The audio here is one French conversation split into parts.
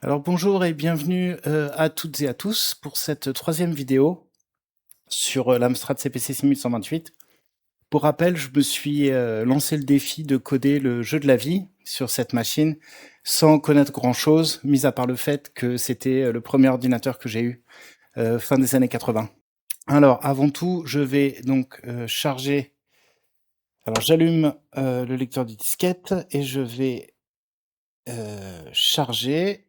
Alors bonjour et bienvenue à toutes et à tous pour cette troisième vidéo sur l'Amstrad CPC 6128. Pour rappel, je me suis lancé le défi de coder le jeu de la vie sur cette machine sans connaître grand-chose, mis à part le fait que c'était le premier ordinateur que j'ai eu fin des années 80. Alors avant tout, je vais donc charger... Alors j'allume le lecteur du disquette et je vais charger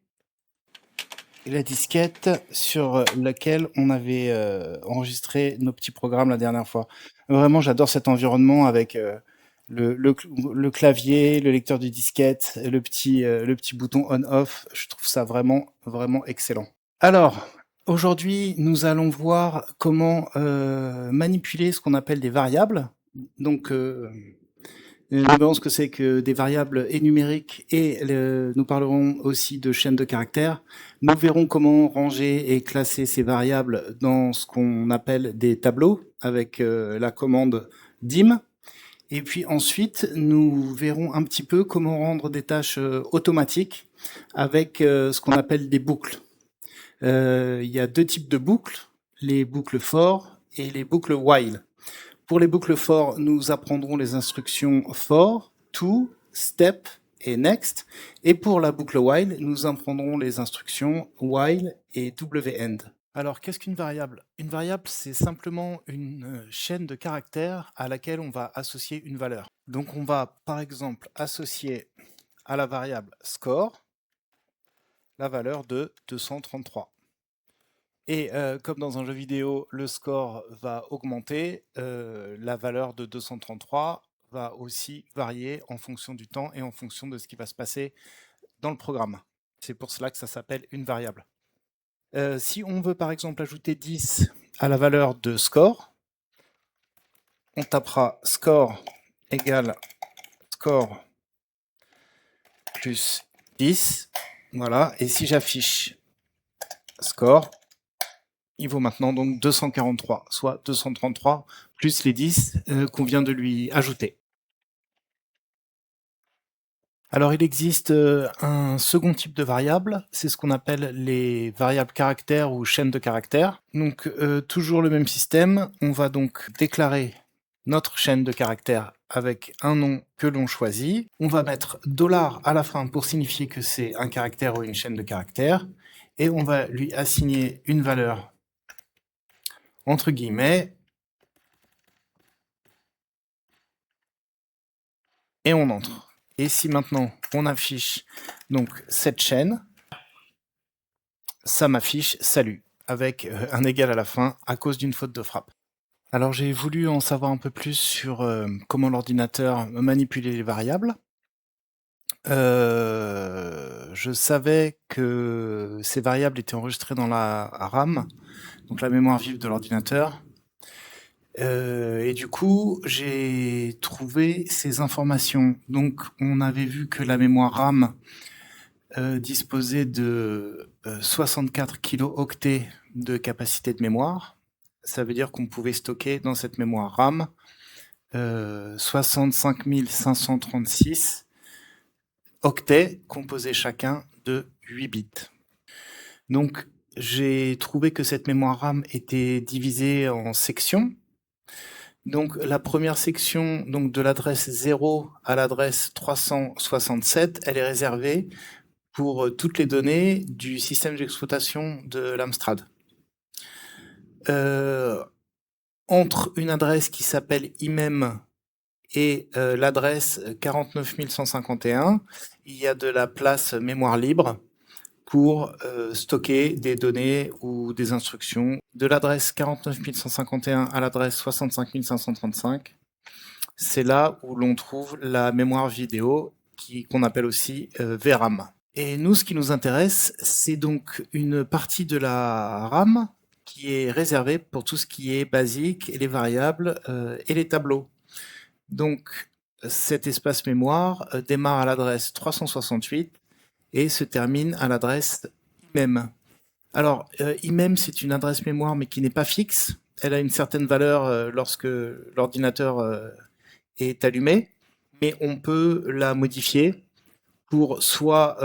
la disquette sur laquelle on avait enregistré nos petits programmes la dernière fois. Vraiment, j'adore cet environnement avec le clavier, le lecteur du disquette, le petit bouton on-off. Je trouve ça vraiment, vraiment excellent. Alors, aujourd'hui, nous allons voir comment manipuler ce qu'on appelle des variables. Donc, nous verrons ce que c'est que des variables et numériques et nous parlerons aussi de chaînes de caractères. Nous verrons comment ranger et classer ces variables dans ce qu'on appelle des tableaux avec la commande dim. Et puis ensuite, nous verrons un petit peu comment rendre des tâches automatiques avec ce qu'on appelle des boucles. Il y a deux types de boucles, les boucles for et les boucles while. Pour les boucles for, nous apprendrons les instructions for, to, step et next. Et pour la boucle while, nous apprendrons les instructions while et wend. Alors, qu'est-ce qu'une variable? Une variable, c'est simplement une chaîne de caractères à laquelle on va associer une valeur. Donc, on va, par exemple, associer à la variable score la valeur de 233. Et comme dans un jeu vidéo, le score va augmenter, la valeur de 233 va aussi varier en fonction du temps et en fonction de ce qui va se passer dans le programme. C'est pour cela que ça s'appelle une variable. Si on veut par exemple ajouter 10 à la valeur de score, on tapera score égale score plus 10. Voilà, et si j'affiche score, il vaut maintenant donc 243, soit 233 plus les 10 qu'on vient de lui ajouter. Alors il existe un second type de variable, c'est ce qu'on appelle les variables caractères ou chaînes de caractères. Donc toujours le même système, on va donc déclarer notre chaîne de caractères avec un nom que l'on choisit. On va mettre $ à la fin pour signifier que c'est un caractère ou une chaîne de caractères, et on va lui assigner une valeur entre guillemets, et on entre. Et si maintenant on affiche donc cette chaîne, ça m'affiche salut avec un égal à la fin à cause d'une faute de frappe. Alors j'ai voulu en savoir un peu plus sur comment l'ordinateur manipulait les variables. Je savais que ces variables étaient enregistrées dans la RAM, donc la mémoire vive de l'ordinateur. Et du coup, j'ai trouvé ces informations. Donc, on avait vu que la mémoire RAM disposait de 64 kilooctets de capacité de mémoire. Ça veut dire qu'on pouvait stocker dans cette mémoire RAM 65 536 octets composés chacun de 8 bits. Donc, j'ai trouvé que cette mémoire RAM était divisée en sections. Donc la première section, donc de l'adresse 0 à l'adresse 367, elle est réservée pour toutes les données du système d'exploitation de l'Amstrad. Entre une adresse qui s'appelle IMEM et l'adresse 49 151, il y a de la place mémoire libre pour stocker des données ou des instructions. De l'adresse 49 151 à l'adresse 65 535, c'est là où l'on trouve la mémoire vidéo qu'on appelle aussi VRAM. Et nous, ce qui nous intéresse, c'est donc une partie de la RAM qui est réservée pour tout ce qui est basique, et les variables et les tableaux. Donc, cet espace mémoire démarre à l'adresse 368 et se termine à l'adresse IMEM. Alors, IMEM, c'est une adresse mémoire, mais qui n'est pas fixe. Elle a une certaine valeur lorsque l'ordinateur est allumé, mais on peut la modifier pour soit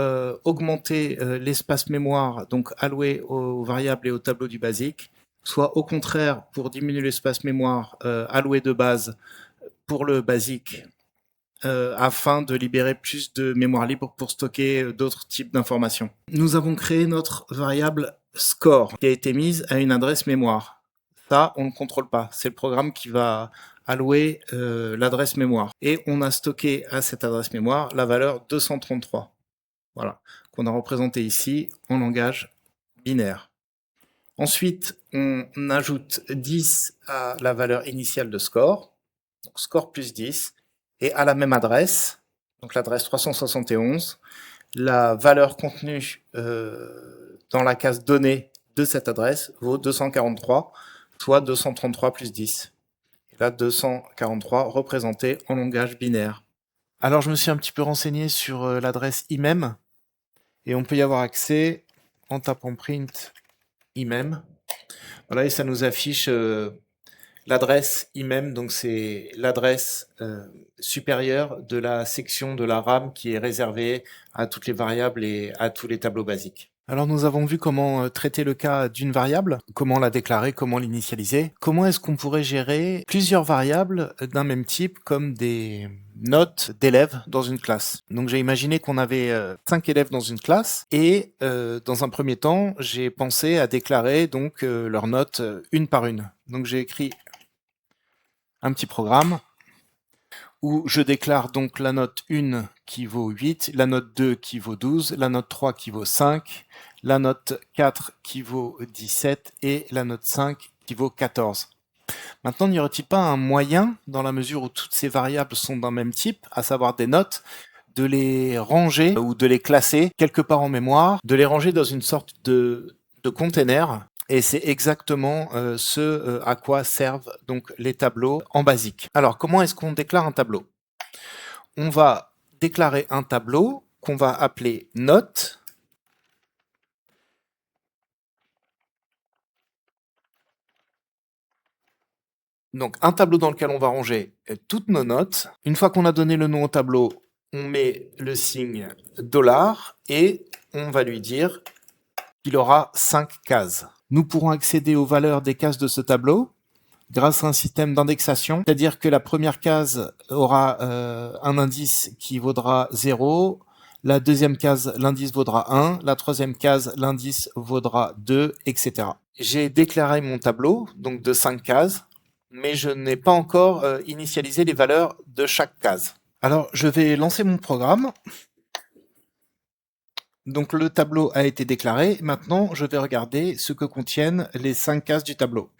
augmenter l'espace mémoire, donc alloué aux variables et au tableau du basique, soit au contraire pour diminuer l'espace mémoire alloué de base pour le basique, afin de libérer plus de mémoire libre pour stocker d'autres types d'informations. Nous avons créé notre variable score qui a été mise à une adresse mémoire. Ça, on ne contrôle pas. C'est le programme qui va allouer l'adresse mémoire. Et on a stocké à cette adresse mémoire la valeur 233. Voilà, qu'on a représenté ici en langage binaire. Ensuite, on ajoute 10 à la valeur initiale de score, donc score plus 10, et à la même adresse, donc l'adresse 371, la valeur contenue dans la case donnée de cette adresse vaut 243, soit 233 plus 10. Et là, 243 représenté en langage binaire. Alors, je me suis un petit peu renseigné sur l'adresse IMEM, et on peut y avoir accès en tapant print IMEM. Voilà, et ça nous affiche l'adresse IMEM, donc c'est l'adresse supérieure de la section de la RAM qui est réservée à toutes les variables et à tous les tableaux basiques. Alors nous avons vu comment traiter le cas d'une variable, comment la déclarer, comment l'initialiser. Comment est-ce qu'on pourrait gérer plusieurs variables d'un même type comme des notes d'élèves dans une classe. Donc j'ai imaginé qu'on avait 5 élèves dans une classe et dans un premier temps j'ai pensé à déclarer donc leurs notes une par une. Donc j'ai écrit un petit programme où je déclare donc la note 1 qui vaut 8, la note 2 qui vaut 12, la note 3 qui vaut 5, la note 4 qui vaut 17 et la note 5 qui vaut 14. Maintenant, n'y aurait-il pas un moyen, dans la mesure où toutes ces variables sont d'un même type, à savoir des notes, de les ranger ou de les classer quelque part en mémoire, de les ranger dans une sorte de container. Et c'est exactement ce à quoi servent donc les tableaux en basique. Alors, comment est-ce qu'on déclare un tableau? On va déclarer un tableau qu'on va appeler note. Donc un tableau dans lequel on va ranger toutes nos notes. Une fois qu'on a donné le nom au tableau, on met le signe $ et on va lui dire qu'il aura 5 cases. Nous pourrons accéder aux valeurs des cases de ce tableau grâce à un système d'indexation, c'est-à-dire que la première case aura un indice qui vaudra 0, la deuxième case, l'indice vaudra 1, la troisième case, l'indice vaudra 2, etc. J'ai déclaré mon tableau, donc de 5 cases, mais je n'ai pas encore initialisé les valeurs de chaque case. Alors, je vais lancer mon programme. Donc, le tableau a été déclaré. Maintenant, je vais regarder ce que contiennent les 5 cases du tableau.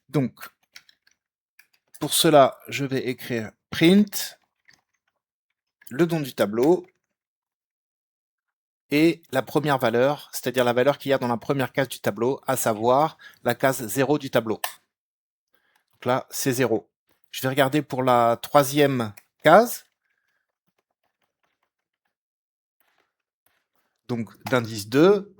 Donc, pour cela, je vais écrire print, le nom du tableau, et la première valeur, c'est-à-dire la valeur qu'il y a dans la première case du tableau, à savoir la case 0 du tableau. Donc là, c'est 0. Je vais regarder pour la troisième case, donc d'indice 2,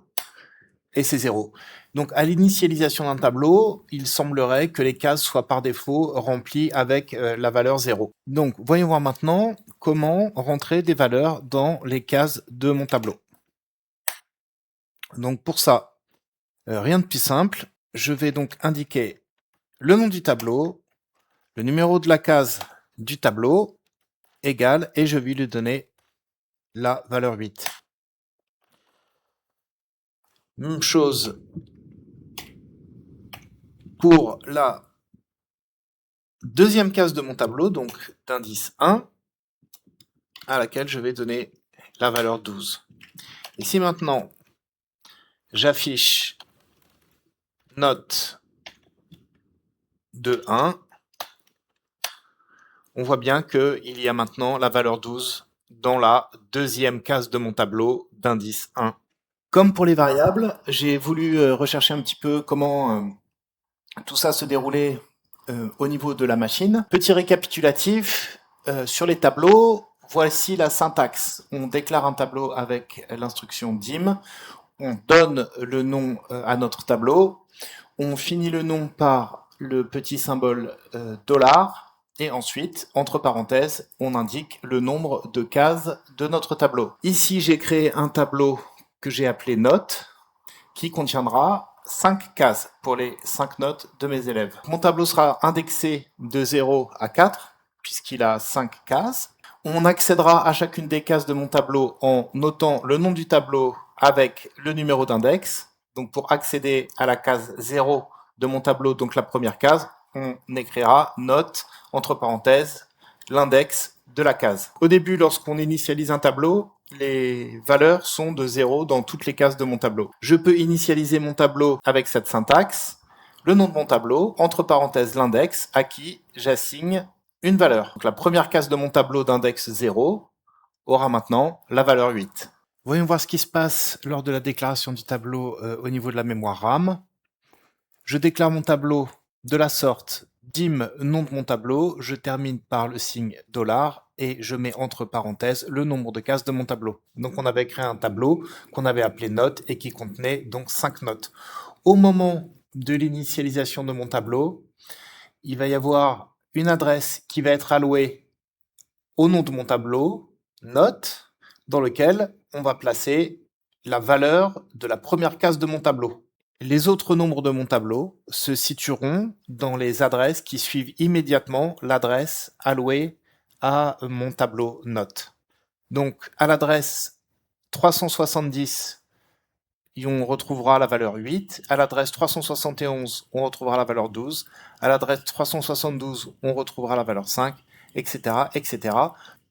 et c'est 0. Donc à l'initialisation d'un tableau, il semblerait que les cases soient par défaut remplies avec la valeur 0. Donc voyons voir maintenant comment rentrer des valeurs dans les cases de mon tableau. Donc pour ça, rien de plus simple, je vais donc indiquer le nom du tableau, le numéro de la case du tableau, égal, et je vais lui donner la valeur 8. Même chose pour la deuxième case de mon tableau, donc d'indice 1, à laquelle je vais donner la valeur 12. Et si maintenant j'affiche note de 1, on voit bien qu'il y a maintenant la valeur 12 dans la deuxième case de mon tableau d'indice 1. Comme pour les variables, j'ai voulu rechercher un petit peu comment tout ça se déroulait au niveau de la machine. Petit récapitulatif, sur les tableaux, voici la syntaxe. On déclare un tableau avec l'instruction dim, on donne le nom à notre tableau, on finit le nom par le petit symbole $, Et ensuite, entre parenthèses, on indique le nombre de cases de notre tableau. Ici, j'ai créé un tableau que j'ai appelé notes, qui contiendra 5 cases pour les 5 notes de mes élèves. Mon tableau sera indexé de 0 à 4, puisqu'il a 5 cases. On accédera à chacune des cases de mon tableau en notant le nom du tableau avec le numéro d'index. Donc pour accéder à la case 0 de mon tableau, donc la première case, on écrira note, entre parenthèses, l'index de la case. Au début, lorsqu'on initialise un tableau, les valeurs sont de 0 dans toutes les cases de mon tableau. Je peux initialiser mon tableau avec cette syntaxe, le nom de mon tableau, entre parenthèses l'index, à qui j'assigne une valeur. Donc la première case de mon tableau d'index 0 aura maintenant la valeur 8. Voyons voir ce qui se passe lors de la déclaration du tableau au niveau de la mémoire RAM. Je déclare mon tableau de la sorte dim nom de mon tableau, je termine par le signe $ et je mets entre parenthèses le nombre de cases de mon tableau. Donc on avait créé un tableau qu'on avait appelé notes et qui contenait donc 5 notes. Au moment de l'initialisation de mon tableau, il va y avoir une adresse qui va être allouée au nom de mon tableau, note, dans lequel on va placer la valeur de la première case de mon tableau. Les autres nombres de mon tableau se situeront dans les adresses qui suivent immédiatement l'adresse allouée à mon tableau note. Donc à l'adresse 370, on retrouvera la valeur 8. À l'adresse 371, on retrouvera la valeur 12. À l'adresse 372, on retrouvera la valeur 5, etc., etc.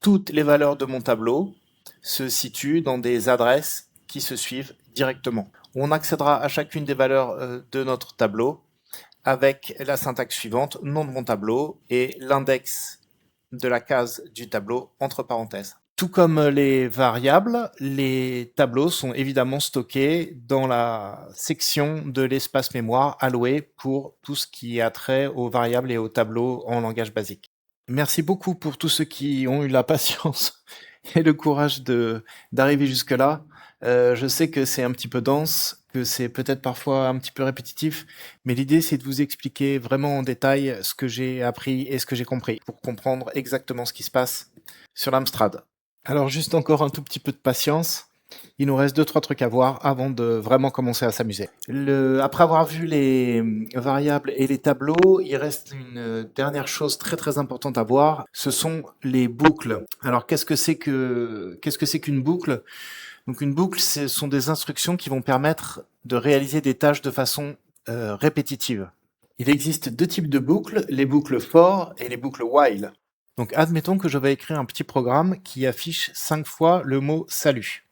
Toutes les valeurs de mon tableau se situent dans des adresses qui se suivent directement. On accédera à chacune des valeurs de notre tableau avec la syntaxe suivante, nom de mon tableau et l'index de la case du tableau entre parenthèses. Tout comme les variables, les tableaux sont évidemment stockés dans la section de l'espace mémoire alloué pour tout ce qui a trait aux variables et aux tableaux en langage basique. Merci beaucoup pour tous ceux qui ont eu la patience et le courage d'arriver jusque-là. Je sais que c'est un petit peu dense, que c'est peut-être parfois un petit peu répétitif, mais l'idée c'est de vous expliquer vraiment en détail ce que j'ai appris et ce que j'ai compris pour comprendre exactement ce qui se passe sur l'Amstrad. Alors juste encore un tout petit peu de patience. Il nous reste 2-3 trucs à voir avant de vraiment commencer à s'amuser. Après avoir vu les variables et les tableaux, il reste une dernière chose très très importante à voir. Ce sont les boucles. Alors qu'est-ce que c'est qu'une boucle? Donc une boucle, ce sont des instructions qui vont permettre de réaliser des tâches de façon répétitive. Il existe 2 types de boucles, les boucles for et les boucles while. Donc admettons que je vais écrire un petit programme qui affiche 5 fois le mot salut.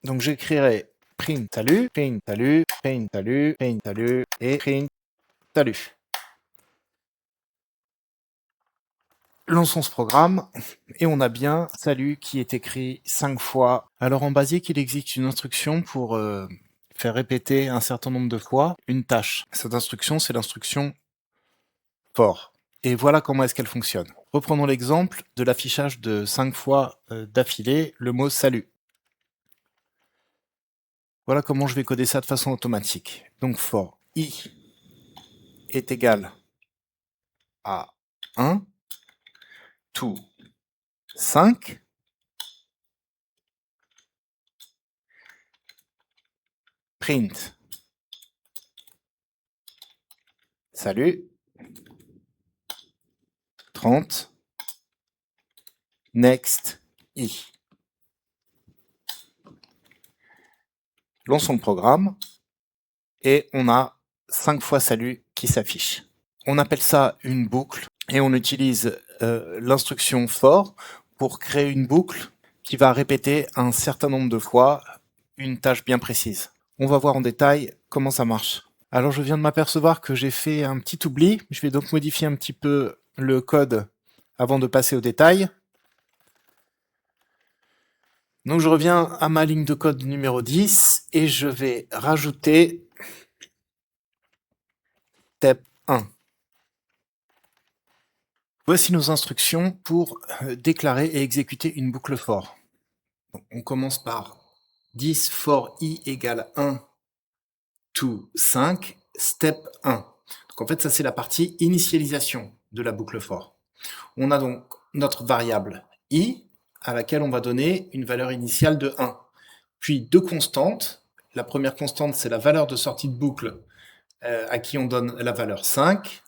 Donc j'écrirai print salut, print salut, print salut, print salut et print salut. Lançons ce programme et on a bien salut qui est écrit 5 fois. Alors en basique, il existe une instruction pour faire répéter un certain nombre de fois une tâche. Cette instruction, c'est l'instruction for. Et voilà comment est-ce qu'elle fonctionne. Reprenons l'exemple de l'affichage de 5 fois d'affilée le mot salut. Voilà comment je vais coder ça de façon automatique. Donc for i est égal à 1, to 5, print salut 30 next i. Lançons le programme et on a 5 fois salut qui s'affiche. On appelle ça une boucle et on utilise l'instruction for pour créer une boucle qui va répéter un certain nombre de fois une tâche bien précise. On va voir en détail comment ça marche. Alors je viens de m'apercevoir que j'ai fait un petit oubli. Je vais donc modifier un petit peu le code avant de passer au détail. Donc je reviens à ma ligne de code numéro 10 et je vais rajouter step 1. Voici nos instructions pour déclarer et exécuter une boucle for. Donc, on commence par 10 for i égale 1 to 5 step 1. Donc en fait, ça c'est la partie initialisation de la boucle for. On a donc notre variable i à laquelle on va donner une valeur initiale de 1. Puis deux constantes. La première constante, c'est la valeur de sortie de boucle à qui on donne la valeur 5.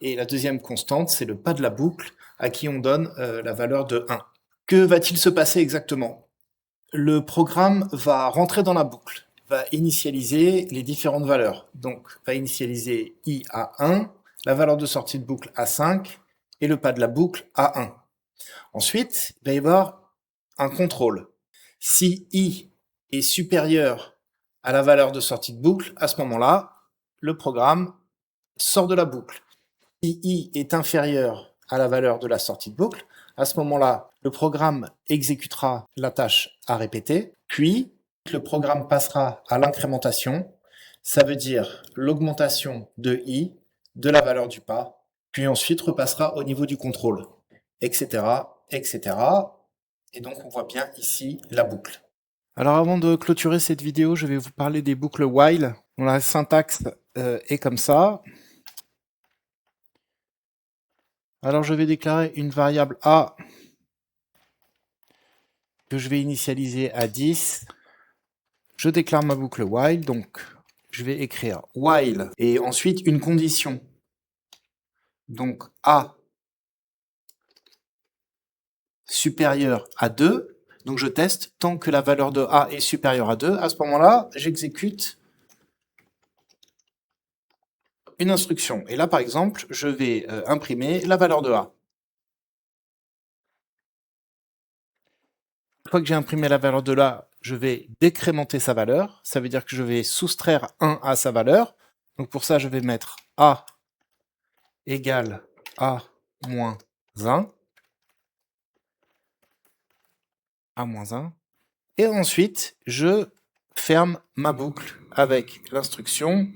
Et la deuxième constante, c'est le pas de la boucle à qui on donne la valeur de 1. Que va-t-il se passer exactement? Le programme va rentrer dans la boucle, va initialiser les différentes valeurs. Donc, va initialiser i à 1, la valeur de sortie de boucle à 5 et le pas de la boucle à 1. Ensuite, il va y avoir un contrôle. Si i est supérieur à la valeur de sortie de boucle, à ce moment-là, le programme sort de la boucle. Si i est inférieur à la valeur de la sortie de boucle, à ce moment-là, le programme exécutera la tâche à répéter, puis le programme passera à l'incrémentation, ça veut dire l'augmentation de i, de la valeur du pas, puis ensuite repassera au niveau du contrôle, etc., etc. Et donc on voit bien ici la boucle. Alors avant de clôturer cette vidéo, je vais vous parler des boucles while, dont la syntaxe est comme ça. Alors je vais déclarer une variable a que je vais initialiser à 10. Je déclare ma boucle while, donc je vais écrire while et ensuite une condition. Donc a supérieur à 2. Donc je teste tant que la valeur de a est supérieure à 2. À ce moment-là, j'exécute une instruction. Et là, par exemple, je vais imprimer la valeur de a. Une fois que j'ai imprimé la valeur de a, je vais décrémenter sa valeur. Ça veut dire que je vais soustraire 1 à sa valeur. Donc pour ça, je vais mettre a égale a moins 1. A moins 1. Et ensuite, je ferme ma boucle avec l'instruction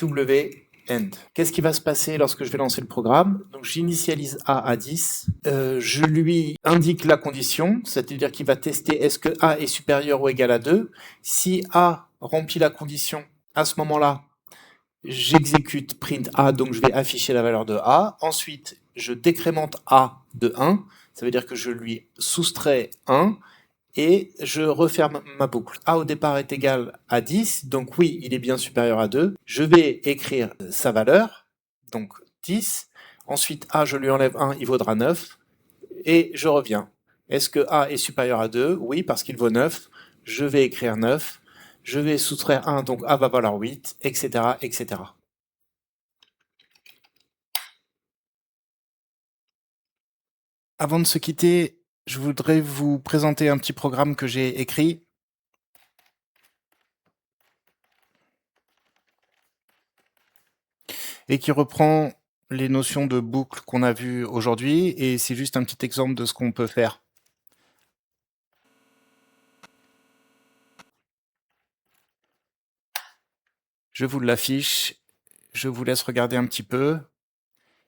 w-end. Qu'est-ce qui va se passer lorsque je vais lancer le programme? Donc j'initialise a à 10, je lui indique la condition, c'est-à-dire qu'il va tester est-ce que a est supérieur ou égal à 2. Si a remplit la condition, à ce moment-là, j'exécute print a, donc je vais afficher la valeur de a. Ensuite, je décrémente a de 1, ça veut dire que je lui soustrais 1, et je referme ma boucle. A au départ est égal à 10, donc oui, il est bien supérieur à 2. Je vais écrire sa valeur, donc 10. Ensuite, A, je lui enlève 1, il vaudra 9. Et je reviens. Est-ce que A est supérieur à 2? Oui, parce qu'il vaut 9. Je vais écrire 9. Je vais soustraire 1, donc A va valoir 8, etc., etc. Avant de se quitter, je voudrais vous présenter un petit programme que j'ai écrit. Et qui reprend les notions de boucle qu'on a vues aujourd'hui, et c'est juste un petit exemple de ce qu'on peut faire. Je vous l'affiche, je vous laisse regarder un petit peu.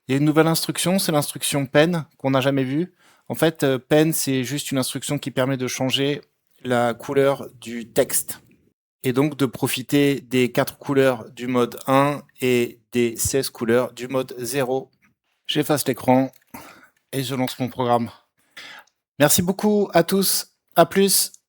Il y a une nouvelle instruction, c'est l'instruction pen, qu'on n'a jamais vue. En fait, pen, c'est juste une instruction qui permet de changer la couleur du texte, et donc de profiter des 4 couleurs du mode 1 et des 16 couleurs du mode 0. J'efface l'écran et je lance mon programme. Merci beaucoup à tous, à plus.